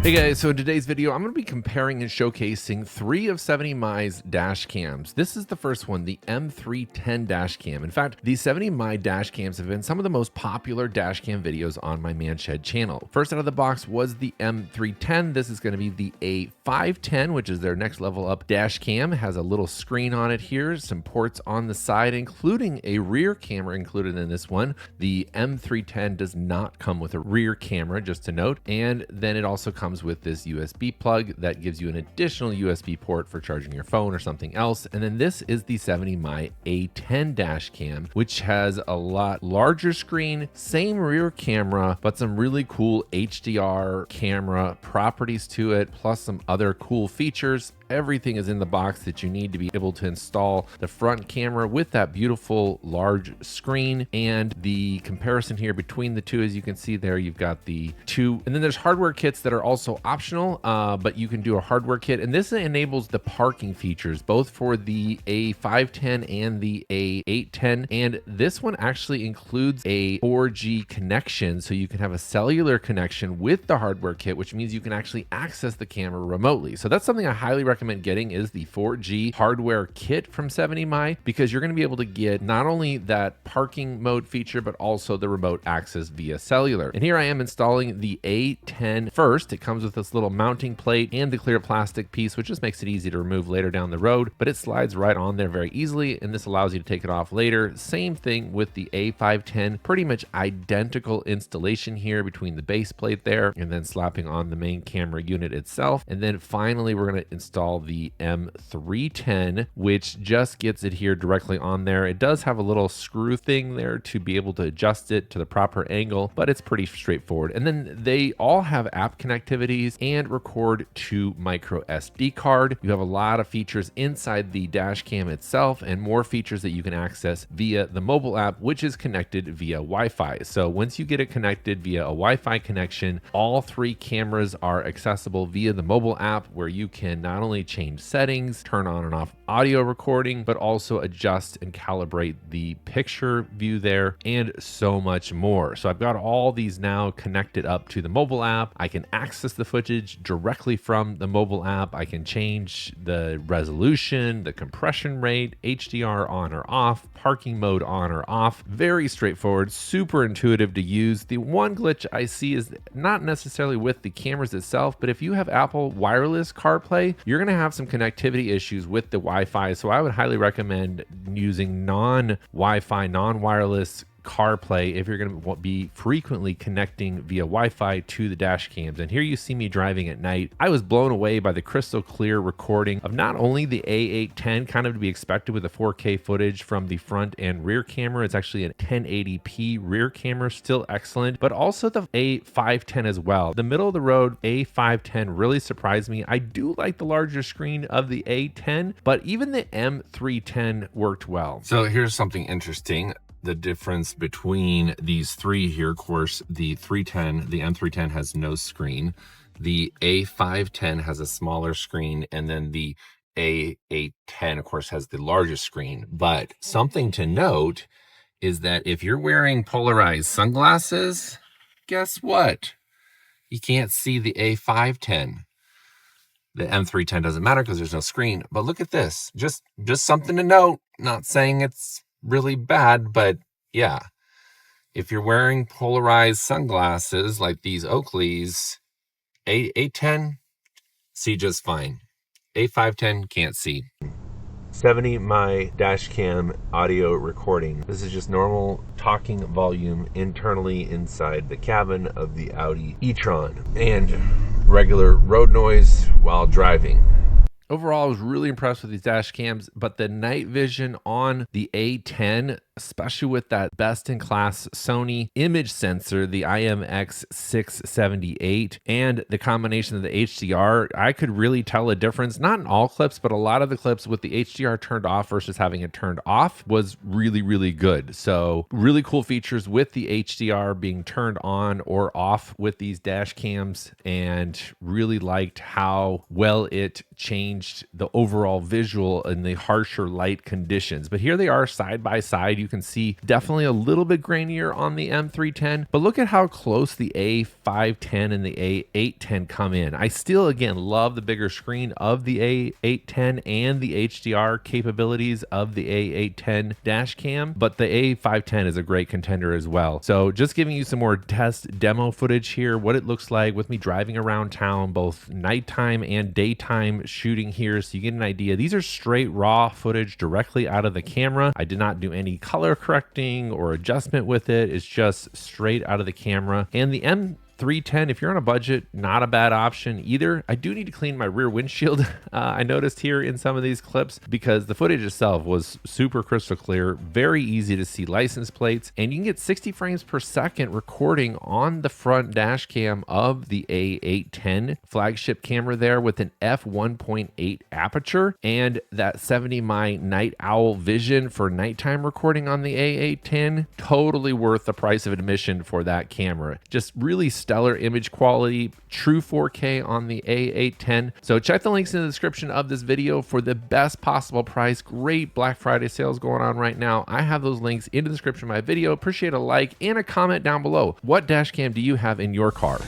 Hey guys, so in today's video, I'm going to be comparing and showcasing 3 of 70mi's dash cams. This is the first one, the M310 dash cam. In fact, these 70mi dash cams have been some of the most popular dash cam videos on my Manshed channel. First out of the box was the M310. This is going to be the A510, which is their next level up dash cam. It has a little screen on it here, some ports on the side, including a rear camera included in this one. The M310 does not come with a rear camera, just to note, and then it also comes with this USB plug that gives you an additional USB port for charging your phone or something else. And then this is the 70mi A10 dash cam, which has a lot larger screen, same rear camera, but some really cool HDR camera properties to it, plus some other cool features. Everything is in the box that you need to be able to install the front camera with that beautiful large screen. And the comparison here between the two, as you can see there, you've got the two, and then there's hardware kits that are also optional, but you can do a hardware kit. And this enables the parking features, both for the A510 and the A810. And this one actually includes a 4G connection, so you can have a cellular connection with the hardware kit, which means you can actually access the camera remotely. So that's something I highly recommend getting, is the 4G hardware kit from 70mi, because you're going to be able to get not only that parking mode feature, but also the remote access via cellular. And here I am installing the A10 first. It comes with this little mounting plate and the clear plastic piece, which just makes it easy to remove later down the road, but it slides right on there very easily, and this allows you to take it off later. Same thing with the A510, pretty much identical installation here between the base plate there and then slapping on the main camera unit itself. And then finally, we're going to install the M310, which just gets it here directly on there. It does have a little screw thing there to be able to adjust it to the proper angle, but it's pretty straightforward. And then they all have app connectivities and record to micro SD card. You have a lot of features inside the dash cam itself and more features that you can access via the mobile app, which is connected via Wi-Fi. So once you get it connected via a Wi-Fi connection, all 3 cameras are accessible via the mobile app, where you can not only change settings, turn on and off audio recording, but also adjust and calibrate the picture view there, and so much more. So I've got all these now connected up to the mobile app. I can access the footage directly from the mobile app. I can change the resolution, the compression rate, HDR on or off, parking mode on or off. Very straightforward, super intuitive to use. The one glitch I see is not necessarily with the cameras itself, but if you have Apple wireless CarPlay, you're going to have some connectivity issues with the Wi-Fi. So I would highly recommend using non-Wi-Fi, non-wireless CarPlay if you're going to be frequently connecting via Wi-Fi to the dash cams. And here you see me driving at night. I was blown away by the crystal clear recording of not only the A810, kind of to be expected with the 4K footage from the front and rear camera. It's actually a 1080p rear camera, still excellent, but also the A510 as well. The middle of the road A510 really surprised me. I do like the larger screen of the A10, but even the M310 worked well. So here's something interesting. The difference between these 3 here, of course, the M310 has no screen. The A510 has a smaller screen, and then the A810, of course, has the largest screen. But something to note is that if you're wearing polarized sunglasses, guess what? You can't see the A510. The M310 doesn't matter because there's no screen. But look at this. Just something to note. Not saying it's really bad, but yeah, if you're wearing polarized sunglasses like these Oakleys, A810 see just fine. A510 can't see. 70mi dash cam audio recording. This is just normal talking volume internally inside the cabin of the Audi e-tron, and regular road noise while driving. Overall, I was really impressed with these dash cams, but the night vision on the A10, especially with that best-in-class Sony image sensor, the IMX678, and the combination of the HDR, I could really tell a difference. Not in all clips, but a lot of the clips with the HDR turned off versus having it turned off was really, really good. So really cool features with the HDR being turned on or off with these dash cams, and really liked how well it changed changed the overall visual in the harsher light conditions. But here they are side by side. You can see definitely a little bit grainier on the M310, but look at how close the A510 and the A810 come in. I still, again, love the bigger screen of the A810 and the HDR capabilities of the A810 dash cam, but the A510 is a great contender as well. So just giving you some more test demo footage here, what it looks like with me driving around town, both nighttime and daytime shooting here, so you get an idea. These are straight raw footage directly out of the camera. I did not do any color correcting or adjustment with it. It's just straight out of the camera. And the M310, if you're on a budget, not a bad option either. I do need to clean my rear windshield. I noticed here in some of these clips, because the footage itself was super crystal clear, very easy to see license plates, and you can get 60 frames per second recording on the front dash cam of the A810 flagship camera there with an f1.8 aperture and that 70 night owl vision for nighttime recording on the A810. Totally worth the price of admission for that camera. Just really stellar image quality, true 4K on the A810. So check the links in the description of this video for the best possible price. Great Black Friday sales going on right now. I have those links in the description of my video. Appreciate a like and a comment down below. What dash cam do you have in your car?